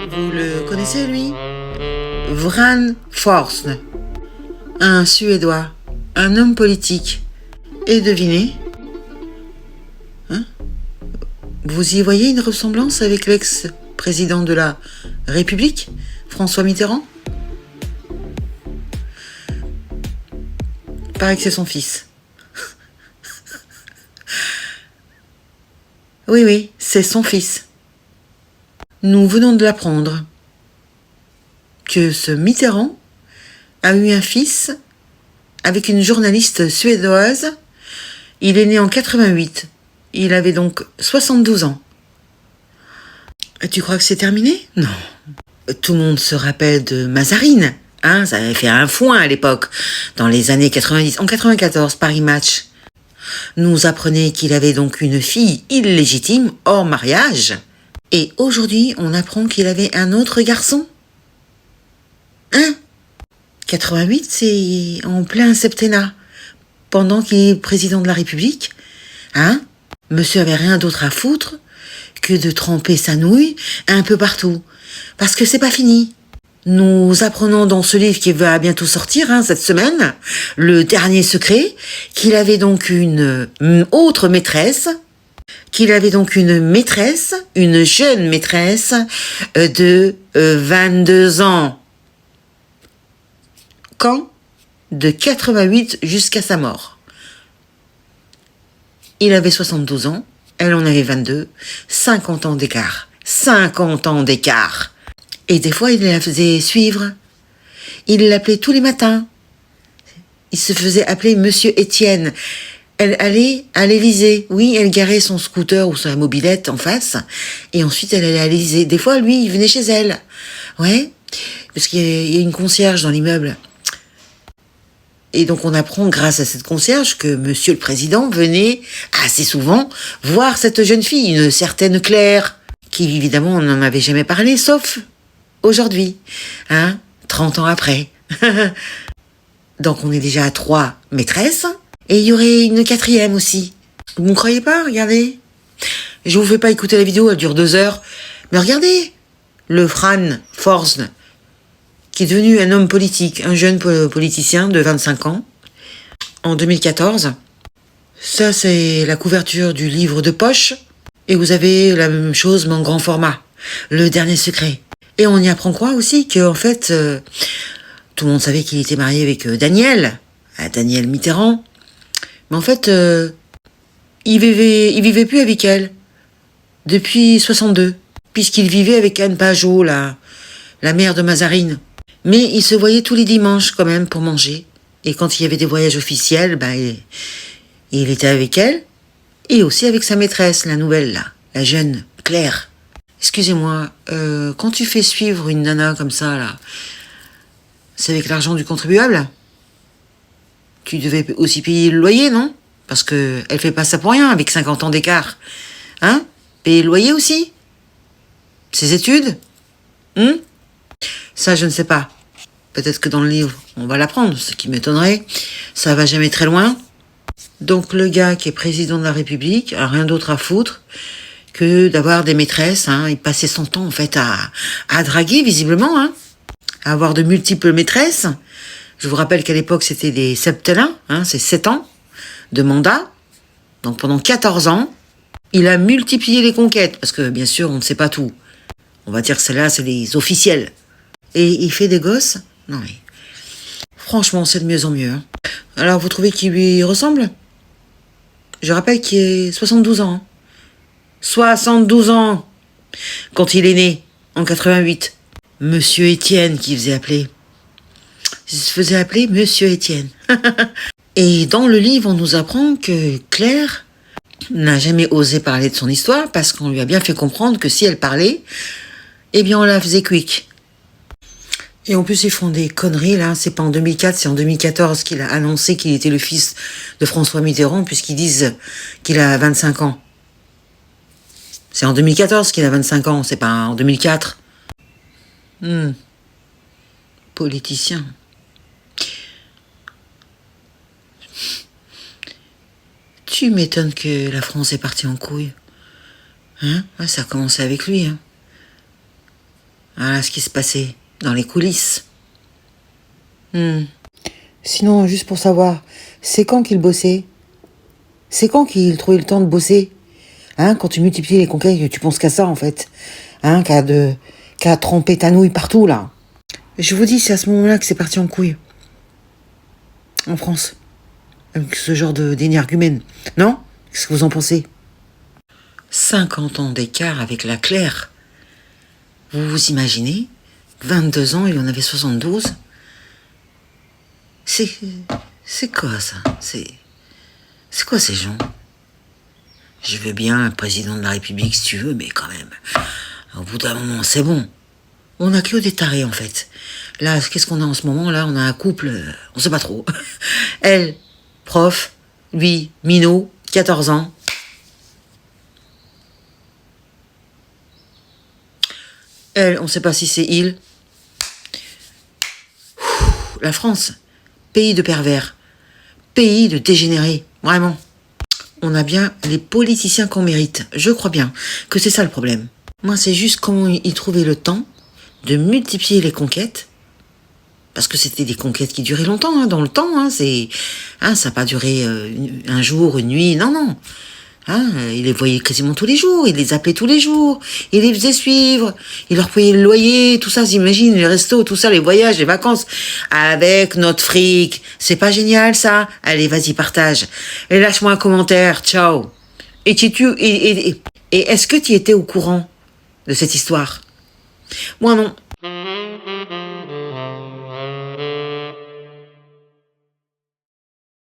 Vous le connaissez, lui? Vran Forsne, un Suédois, un homme politique. Et devinez, hein? Vous y voyez une ressemblance avec l'ex-président de la République, François Mitterrand? Paraît que c'est son fils. Oui, oui, c'est son fils. Nous venons de l'apprendre que ce Mitterrand a eu un fils avec une journaliste suédoise. Il est né en 88. Il avait donc 72 ans. Tu crois que c'est terminé? Non. Tout le monde se rappelle de Mazarine. Hein, ça avait fait un foin à l'époque, dans les années 90. En 94, Paris Match nous apprenait qu'il avait donc une fille illégitime, hors mariage. Et aujourd'hui, on apprend qu'il avait un autre garçon. Hein? 88, c'est en plein septennat. Pendant qu'il est président de la République, hein? Monsieur avait rien d'autre à foutre que de tremper sa nouille un peu partout. Parce que c'est pas fini. Nous apprenons dans ce livre qui va bientôt sortir, hein, cette semaine, Le Dernier Secret, qu'il avait donc une autre maîtresse, une jeune maîtresse de 22 ans. Quand? De 88 jusqu'à sa mort. Il avait 72 ans, elle en avait 22, 50 ans d'écart. 50 ans d'écart. Et des fois, il la faisait suivre. Il l'appelait tous les matins. Il se faisait appeler Monsieur Étienne. Elle allait à l'Élysée. Oui, elle garait son scooter ou sa mobilette en face. Et ensuite, elle allait à l'Élysée. Des fois, lui, il venait chez elle. Ouais, parce qu'il y a une concierge dans l'immeuble. Et donc, on apprend, grâce à cette concierge, que Monsieur le Président venait assez souvent voir cette jeune fille, une certaine Claire, qui, évidemment, on n'en avait jamais parlé, sauf aujourd'hui, hein, 30 ans après. Donc on est déjà à 3 maîtresses, et il y aurait une 4e aussi. Vous ne croyez pas? Regardez. Je vous fais pas écouter la vidéo, elle dure 2 heures. Mais regardez, le Vran Forsne, qui est devenu un homme politique, un jeune politicien de 25 ans, en 2014. Ça, c'est la couverture du livre de poche, et vous avez la même chose, mais en grand format, Le Dernier Secret. Et on y apprend quoi aussi? Qu'en fait, tout le monde savait qu'il était marié avec Daniel Mitterrand. Mais en fait, il vivait plus avec elle. Depuis 62. Puisqu'il vivait avec Anne Pajot, la mère de Mazarine. Mais il se voyait tous les dimanches quand même pour manger. Et quand il y avait des voyages officiels, il était avec elle. Et aussi avec sa maîtresse, la nouvelle là, la jeune Claire. Excusez-moi, quand tu fais suivre une nana comme ça, là, c'est avec l'argent du contribuable? Tu devais aussi payer le loyer, non? Parce que elle fait pas ça pour rien, avec 50 ans d'écart. Hein? Payer le loyer aussi? Ses études? Ça, je ne sais pas. Peut-être que dans le livre, on va l'apprendre, ce qui m'étonnerait. Ça va jamais très loin. Donc le gars qui est président de la République a rien d'autre à foutre que d'avoir des maîtresses, hein. Il passait son temps, en fait, à draguer, visiblement, hein. À avoir de multiples maîtresses. Je vous rappelle qu'à l'époque, c'était des septennats, hein, c'est 7 ans de mandat. Donc pendant 14 ans, il a multiplié les conquêtes, parce que, bien sûr, on ne sait pas tout. On va dire que celles-là, c'est les officiels. Et il fait des gosses? Non, mais... franchement, c'est de mieux en mieux, hein. Alors, vous trouvez qu'il lui ressemble? Je rappelle qu'il est 72 ans, hein. 72 ans, quand il est né, en 88. Monsieur Étienne qui faisait appeler. Il se faisait appeler Monsieur Étienne. Et dans le livre, on nous apprend que Claire n'a jamais osé parler de son histoire parce qu'on lui a bien fait comprendre que si elle parlait, eh bien on la faisait quick. Et en plus, ils font des conneries, là. C'est pas en 2004, c'est en 2014 qu'il a annoncé qu'il était le fils de François Mitterrand, puisqu'ils disent qu'il a 25 ans. C'est en 2014 qu'il a 25 ans, c'est pas en 2004. Politicien. Tu m'étonnes que la France est partie en couille. Hein? Ça a commencé avec lui, hein. Voilà ce qui se passait dans les coulisses. Sinon, juste pour savoir, c'est quand qu'il bossait? C'est quand qu'il trouvait le temps de bosser? Hein, quand tu multiplies les conquêtes, tu penses qu'à ça, en fait. Hein, qu'à tremper ta nouille partout, là. Je vous dis, c'est à ce moment-là que c'est parti en couille. En France. Avec ce genre d'énergumène. Non? Qu'est-ce que vous en pensez? 50 ans d'écart avec la Claire. Vous vous imaginez? 22 ans, il en avait 72. C'est quoi, ça? C'est quoi ces gens? Je veux bien un président de la République, si tu veux, mais quand même. Au bout d'un moment, c'est bon. On a que des tarés, en fait. Là, qu'est-ce qu'on a en ce moment? Là, on a un couple, on sait pas trop. Elle, prof, lui, minot, 14 ans. Elle, on sait pas si c'est il. La France, pays de pervers, pays de dégénérés, vraiment. On a bien les politiciens qu'on mérite. Je crois bien que c'est ça le problème. Moi, c'est juste comment ils trouvaient le temps de multiplier les conquêtes. Parce que c'était des conquêtes qui duraient longtemps, hein, dans le temps. Hein, ça n'a pas duré un jour, une nuit. Non, non. Hein, il les voyait quasiment tous les jours. Il les appelait tous les jours. Il les faisait suivre. Il leur payait le loyer, tout ça. S'imagine, les restos, tout ça, les voyages, les vacances. Avec notre fric. C'est pas génial, ça? Allez, vas-y, partage. Et lâche-moi un commentaire. Ciao. Et est-ce que tu étais au courant de cette histoire? Moi, non.